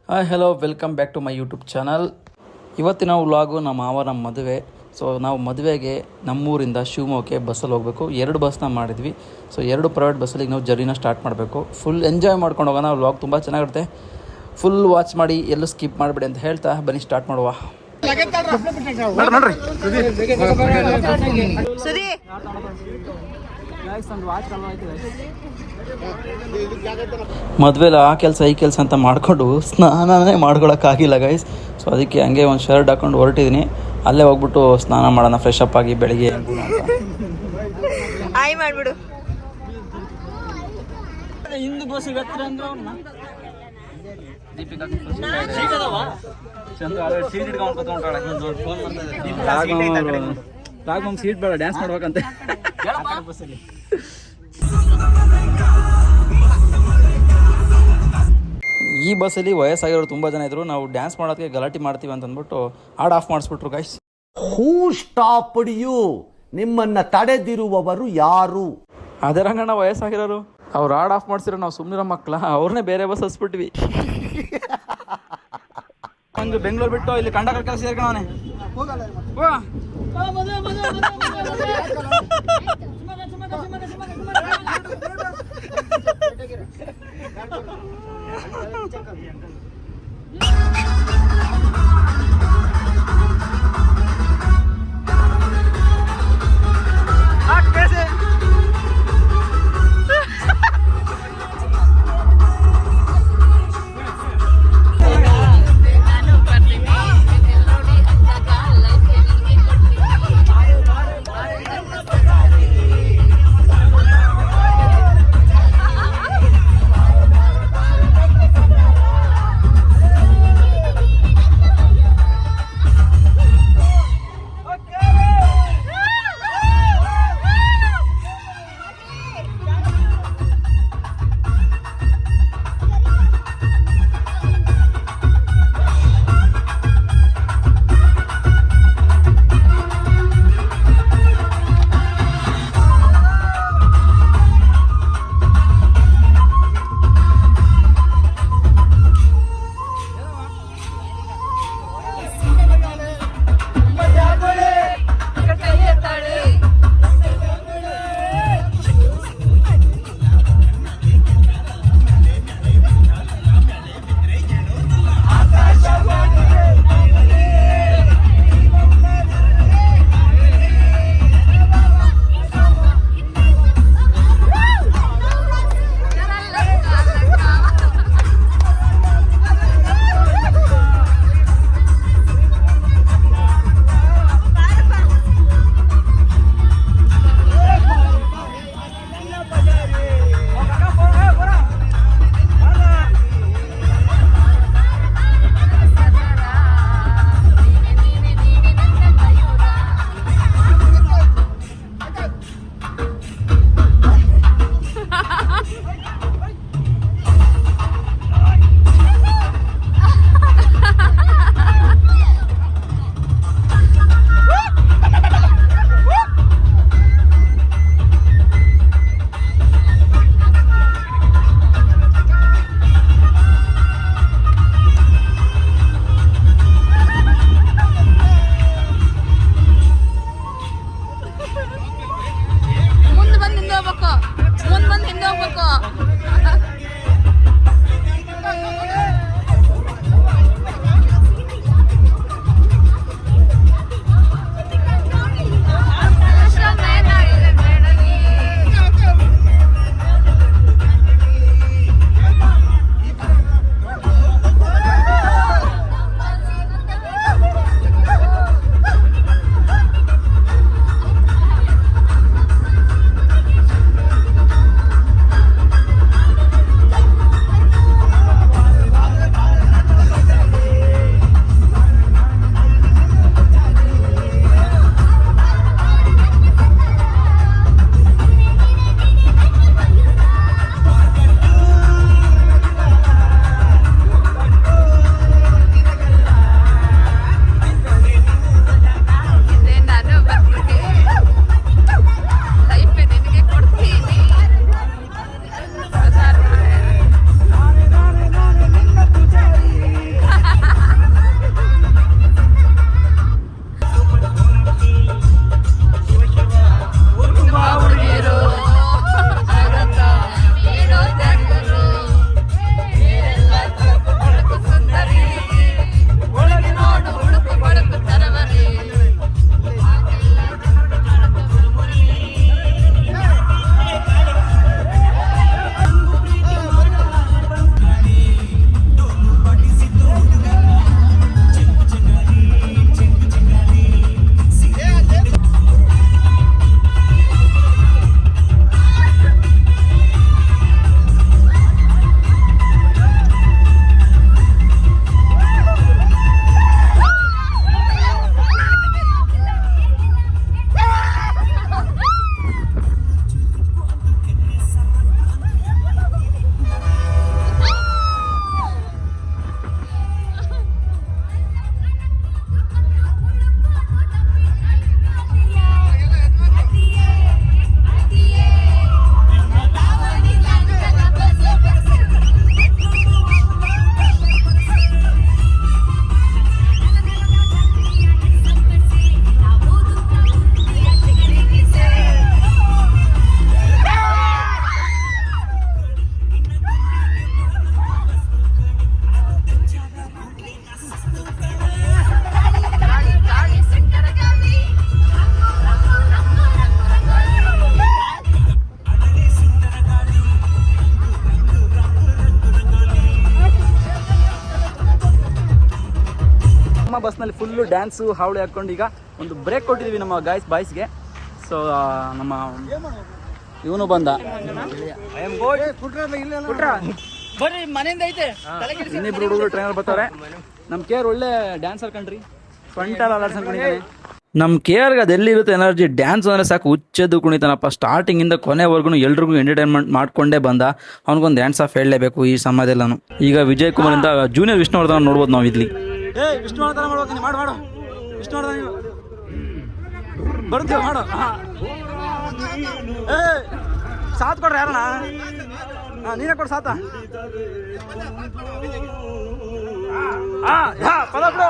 Hi hello welcome back to my YouTube channel. ಇವತ್ತಿನ vlog ನಮ್ಮ ಮಾವನ ಮದುವೆ. ಸೊ ನಾವು ಮದುವೆಗೆ ನಮ್ಮೂರಿಂದ ಶಿವಮೊಗ್ಗಕ್ಕೆ ಬಸ್ಸಲ್ಲಿ ಹೋಗಬೇಕು. 2 ಬಸ್ನ ಮಾಡಿದ್ವಿ. ಸೊ 2 ಪ್ರೈವೇಟ್ ಬಸ್ಸಲ್ಲಿ ನಾವು ಜರ್ನಿನ ಸ್ಟಾರ್ಟ್ ಮಾಡಬೇಕು. ಫುಲ್ ಎಂಜಾಯ್ ಮಾಡ್ಕೊಂಡು ಹೋಗೋಣ. ವ್ಲಾಗ್ ತುಂಬ ಚೆನ್ನಾಗಿರುತ್ತೆ. ಫುಲ್ ವಾಚ್ ಮಾಡಿ, ಎಲ್ಲೂ ಸ್ಕಿಪ್ ಮಾಡಿಬಿಡಿ ಅಂತ ಹೇಳ್ತಾ ಬನ್ನಿ ಸ್ಟಾರ್ಟ್ ಮಾಡುವ. ನೋಡ್ರಿ ಮದುವೆಲಿ ಆ ಕೆಲಸ ಈ ಕೆಲಸ ಅಂತ ಮಾಡಿಕೊಂಡು ಸ್ನಾನನೇ ಮಾಡ್ಕೊಳಕ್ಕಾಗಿಲ್ಲ ಗೈಸ್. ಸೊ ಅದಕ್ಕೆ ಹಂಗೆ ಒಂದು ಶರ್ಟ್ ಹಾಕೊಂಡು ಹೊರಟಿದ್ದೀನಿ. ಅಲ್ಲೇ ಹೋಗ್ಬಿಟ್ಟು ಸ್ನಾನ ಮಾಡೋಣ, ಫ್ರೆಶ್ ಅಪ್ ಆಗಿ ಬೆಳಿಗ್ಗೆ ಮಾಡ್ಬಿಡು. ಸೀಟ್ ಬೇಡ, ಡ್ಯಾನ್ಸ್ ಮಾಡ್ಬೇಕಂತೆ. ಈ ಬಸ್ಸಲ್ಲಿ ವಯಸ್ಸಾಗಿರೋರು ತುಂಬ ಜನ ಇದ್ರು. ನಾವು ಡ್ಯಾನ್ಸ್ ಮಾಡೋದಕ್ಕೆ ಗಲಾಟೆ ಮಾಡ್ತೀವಿ ಅಂತ ಅಂದ್ಬಿಟ್ಟು ಹಾಡ್ ಆಫ್ ಮಾಡಿಸ್ಬಿಟ್ರು ಗೈಸ್. Who stopped you? ನಿಮ್ಮನ್ನ ತಡೆದಿರುವವರು ಯಾರು? ಅದೇ ರಂಗಣ್ಣ ವಯಸ್ಸಾಗಿರೋರು. ಅವ್ರು ಹಾಡ್ ಆಫ್ ಮಾಡಿಸಿರೋ ನಾವು ಸುಮ್ಮನಿರೋ ಮಕ್ಕಳ, ಅವ್ರನ್ನೇ ಬೇರೆ ಬಸ್ ಹಸ್ಬಿಟ್ವಿ. ಒಂದು ಬೆಂಗಳೂರು ಬಿಟ್ಟು ಇಲ್ಲಿ ಕಂಡಕ್ಟರ್ ಕೆಲಸ ಸೇರ್ಕೊಂಡವನೆ. ನಮ್ಮ ಬಸ್ನಲ್ಲಿ ಫುಲ್ಲು ಡ್ಯಾನ್ಸು ಹಾವಳಿ ಹಾಕ್ಕೊಂಡು ಈಗ ಒಂದು ಬ್ರೇಕ್ ಕೊಟ್ಟಿದ್ದೀವಿ ನಮ್ಮ ಬಾಯ್ಸ್ಗೆ. ಸೊ ನಮ್ಮ ಇವನು ಬಂದ, ಬರ್ರಿ ಮನೆಯಿಂದ ಐತೆ, ಇನ್ನಿಬ್ರು ಹುಡುಗರು ಟ್ರೈನರ್ ಬರ್ತಾರೆ. ನಮ್ಮ ಕೇರ್ ಒಳ್ಳೆ ಡ್ಯಾನ್ಸರ್ ಕಣ್ರಿ, ಸ್ವಂಟಲ್ಲ ಅನ್ಕೊಂಡಿದ್ದಾನೆ. ನಮ್ಮ ಕೇರ್ಗೆ ಅದು ಎಲ್ಲಿರುತ್ತೆ ಎನರ್ಜಿ, ಡ್ಯಾನ್ಸ್ ಅಂದರೆ ಸಾಕು ಹುಚ್ಚೆದ್ದು ಕುಣಿತಾನಪ್ಪ. ಸ್ಟಾರ್ಟಿಂಗಿಂದ ಕೊನೆವರೆಗೂ ಎಲ್ರಿಗೂ ಎಂಟರ್ಟೈನ್ಮೆಂಟ್ ಮಾಡ್ಕೊಂಡೇ ಬಂದ. ಅವ್ನಿಗೊಂದು ಡ್ಯಾನ್ಸ್ ಆಫ್ ಹೇಳಲೇಬೇಕು ಈ ಸಮಯದೆಲ್ಲನು. ಈಗ ವಿಜಯ್ ಕುಮಾರಿಂದ ಜೂನಿಯರ್ ವಿಷ್ಣುವರ್ಧನ್ ನೋಡ್ಬೋದು ನಾವು ಇಲ್ಲಿ. ವಿಷ್ಣುವರ್ಧನ ಮಾಡ್ಬೇಕು, ಮಾಡು ವಿಷ್ಣುವರ್ಧನ ಬರ್ತೀವಿ, ಮಾಡು. ಸಾಥ್ ಕೊಡ್ರಿ ಯಾರಣ್ಣ, ನೀನೇ ಕೊಡು ಸಾಥ. ಪದ ಬಿಡು.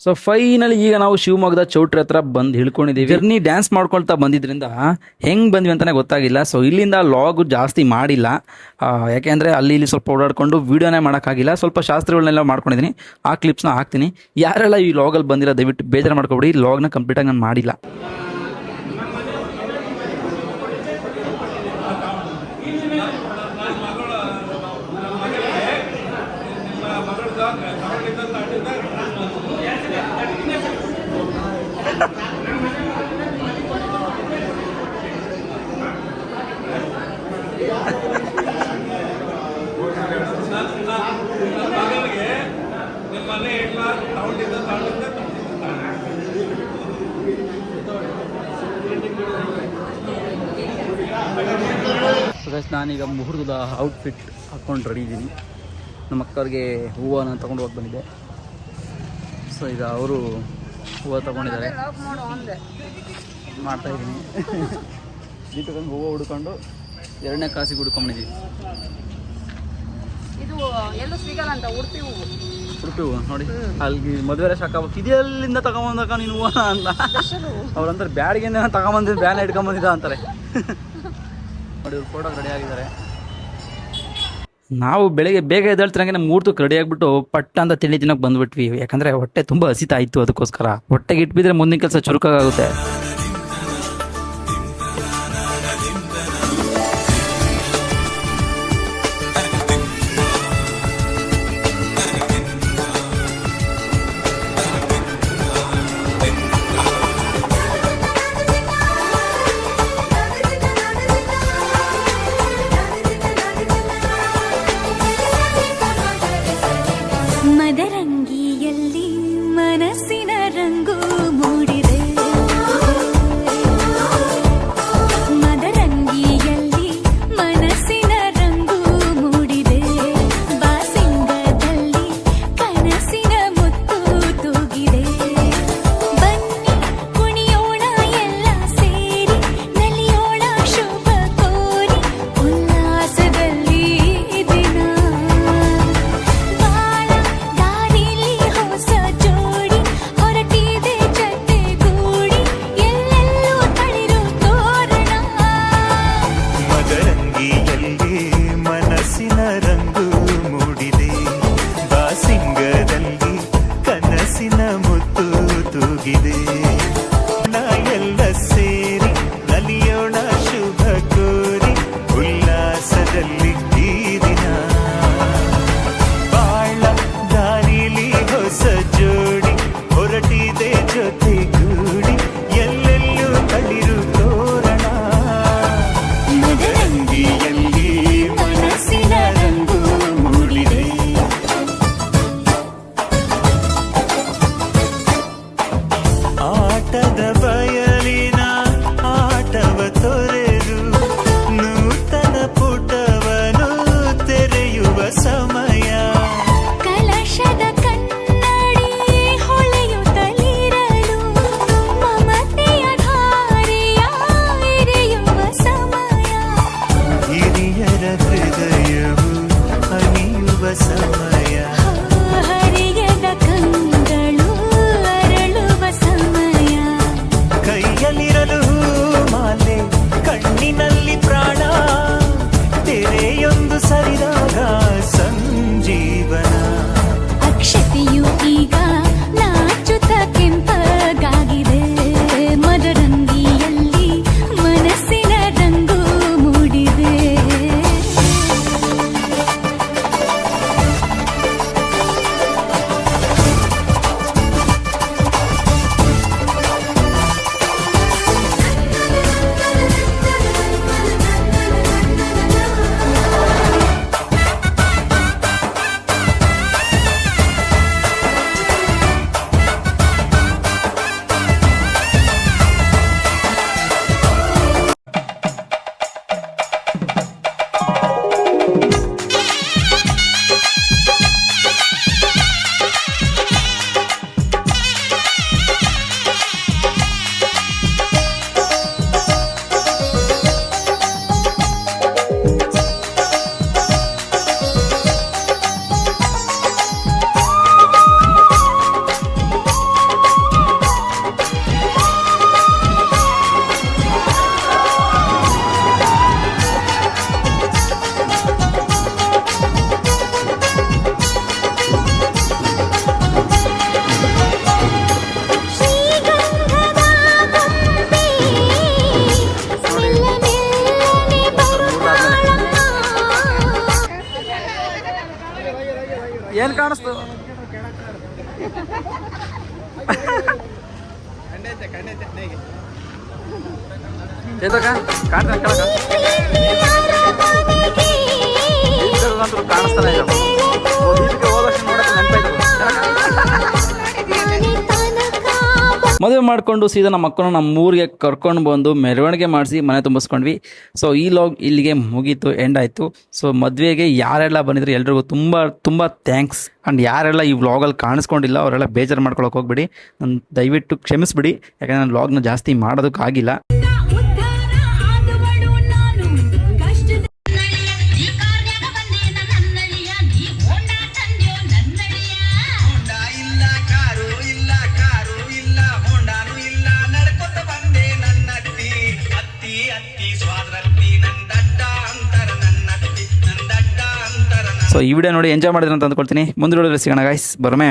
ಸೊ ಫೈನಲಿ ಈಗ ನಾವು ಶಿವಮೊಗ್ಗದ ಚೌಟ್ರಿ ಹತ್ರ ಬಂದು ಹಿಡ್ಕೊಂಡಿದ್ದೀವಿ. ಜರ್ನಿ ಡ್ಯಾನ್ಸ್ ಮಾಡ್ಕೊಳ್ತಾ ಬಂದಿದ್ರಿಂದ ಹೆಂಗೆ ಬಂದ್ವಿ ಅಂತಲೇ ಗೊತ್ತಾಗಿಲ್ಲ. ಸೊ ಇಲ್ಲಿಂದ ಲಾಗು ಜಾಸ್ತಿ ಮಾಡಿಲ್ಲ, ಯಾಕೆಂದರೆ ಅಲ್ಲಿ ಇಲ್ಲಿ ಸ್ವಲ್ಪ ಓಡಾಡ್ಕೊಂಡು ವೀಡಿಯೋನೇ ಮಾಡೋಕ್ಕಾಗಿಲ್ಲ. ಸ್ವಲ್ಪ ಶಾಸ್ತ್ರಗಳನ್ನೆಲ್ಲ ಮಾಡ್ಕೊಂಡಿದ್ದೀನಿ, ಆ ಕ್ಲಿಪ್ಸ್ನ ಹಾಕ್ತೀನಿ. ಯಾರೆಲ್ಲ ಈ ಲಾಗಲ್ಲಿ ಬಂದಿರೋ ದಯವಿಟ್ಟು ಬೇಜಾರು ಮಾಡ್ಕೊಬಿಡಿ, ಈ ಲಾಗ್ನ ಕಂಪ್ಲೀಟಾಗಿ ನಾನು ಮಾಡಿಲ್ಲ. ನಾನೀಗ ಮುಹೂರ್ತದ ಔಟ್ಫಿಟ್ ಹಾಕ್ಕೊಂಡು ರೆಡಿ ಇದ್ದೀನಿ. ನಮ್ಮ ಅಕ್ಕವ್ರಿಗೆ ಹೂವನ್ನು ತೊಗೊಂಡು ಹೋಗಿ ಬಂದಿದ್ದೆ. ಸೊ ಈಗ ಅವರು ಹೂವು ತೊಗೊಂಡಿದ್ದಾರೆ, ಮಾಡ್ತಾಯಿದ್ದೀನಿ. ದೀಪಕ್ಕಂಗೆ ಹೂವು ಹುಡ್ಕೊಂಡು 2ನೇ ಕಾಸಿಗೆ ಹುಡ್ಕೊಂಡ್ಬಂದಿದ್ದೀವಿ. ಇದು ಎಲ್ಲೂ ಸಿಗಲ್ಲ ಅಂತ, ಉಡುಪಿ ಹೂವು ನೋಡಿ. ಅಲ್ಲಿ ಮದುವೆ ಶಾಖ ಇದೆಲ್ಲಿಂದ ತಗೊಂಬಂದಕ್ಕ ನೀನು ಹೂವು ಅಂತ ಅವ್ರಂತಾರೆ. ಬ್ಯಾಡಿಗೆ ತಗೊಂಬಂದಿದ್ದು ಬ್ಯಾನ ಇಟ್ಕೊಂಬಂದಿದ್ದ ಅಂತಾರೆ. ನೋಡಿ ಇವ್ರು ಫೋಟೋಗೆ ರೆಡಿ ಆಗಿದ್ದಾರೆ. ನಾವು ಬೆಳಗ್ಗೆ ಬೇಗ ಎದ್ದೇಳ್ತಿರಂಗೆ ಮುಹೂರ್ತಕ್ಕೆ ರೆಡಿ ಆಗಿಬಿಟ್ಟು ಪಟ್ಟ ಅಂತ ತಿಂಡಿ ತಿನ್ನೋಕೆ ಬಂದುಬಿಟ್ವಿ. ಯಾಕಂದರೆ ಹೊಟ್ಟೆ ತುಂಬ ಹಸಿತಾ ಇತ್ತು, ಅದಕ್ಕೋಸ್ಕರ. ಹೊಟ್ಟೆಗೆ ಇಟ್ಬಿದ್ರೆ ಮುಂದಿನ ಕೆಲಸ ಚುರುಕಾಗುತ್ತೆ. ಮದರಂಗಿಯಲ್ಲಿ ಮನಸ್ಸಿನ ರಂಗು ಮೂಡಿದೆ. ಕೈಯಲ್ಲಿರಲು ಮಾಲೆ ಕಣ್ಣಿನಲ್ಲಿ ಪ್ರಾಣ ತೆರೆಯೊಂದು ಸರಿದಾಗ ಸಂಜೀವನ ಅಕ್ಷತೆಯು ಈಗ ನಾಚುತ್ತ ಕೆಂಪಗಾಗಿದೆ ಮದರಂಗಿಯಲ್ಲಿ ಮನಸ್ಸಿನ ರಂಗು ಮೂಡಿದೆ ಏನು ಕಾಣಿಸ್ತು? ಚೇತಕ ಕಾಣ್ತಾನೆ ಕೆಳಗ ಕಾಣಿಸ್ತಾನೆ ಇಲ್ಲ. ಹೋದ ವರ್ಷ ನೋಡಕ್ಕೆ ನೆನಪಾಯ್ತು. ಮದುವೆ ಮಾಡಿಕೊಂಡು ಸೀದಾ ನಮ್ಮ ಮಕ್ಕಳನ್ನ ನಮ್ಮ ಊರಿಗೆ ಕರ್ಕೊಂಡು ಬಂದು ಮೆರವಣಿಗೆ ಮಾಡಿಸಿ ಮನೆ ತುಂಬಿಸ್ಕೊಂಡ್ವಿ. ಸೊ ಈ ಲಾಗ್ ಇಲ್ಲಿಗೆ ಮುಗೀತು, ಎಂಡ್ ಆಯಿತು. ಸೊ ಮದುವೆಗೆ ಯಾರೆಲ್ಲ ಬಂದಿದ್ರು ಎಲ್ರಿಗೂ ತುಂಬ ತುಂಬ ಥ್ಯಾಂಕ್ಸ್. ಆ್ಯಂಡ್ ಯಾರೆಲ್ಲ ಈ ವ್ಲಾಗಲ್ಲಿ ಕಾಣಿಸ್ಕೊಂಡಿಲ್ಲ ಅವರೆಲ್ಲ ಬೇಜಾರು ಮಾಡ್ಕೊಳಕ್ಕೆ ಹೋಗ್ಬಿಡಿ, ನಾನು ದಯವಿಟ್ಟು ಕ್ಷಮಿಸ್ಬಿಡಿ, ಯಾಕಂದರೆ ನಾನು ವ್ಲಾಗ್ನ ಜಾಸ್ತಿ ಮಾಡೋದಕ್ಕಾಗಿಲ್ಲ. ಸೊ ಈ ವಿಡಿಯೋ ನೋಡಿ ಎಂಜಾಯ್ ಮಾಡಿದ್ರೆ ಅಂತ ಅಂದ್ಕೊಳ್ತೀನಿ. ಮುಂದಿನ ವಿಡಿಯೋದಲ್ಲಿ ಸಿಗೋಣ ಗೈಸ್, ಬರಮೆ.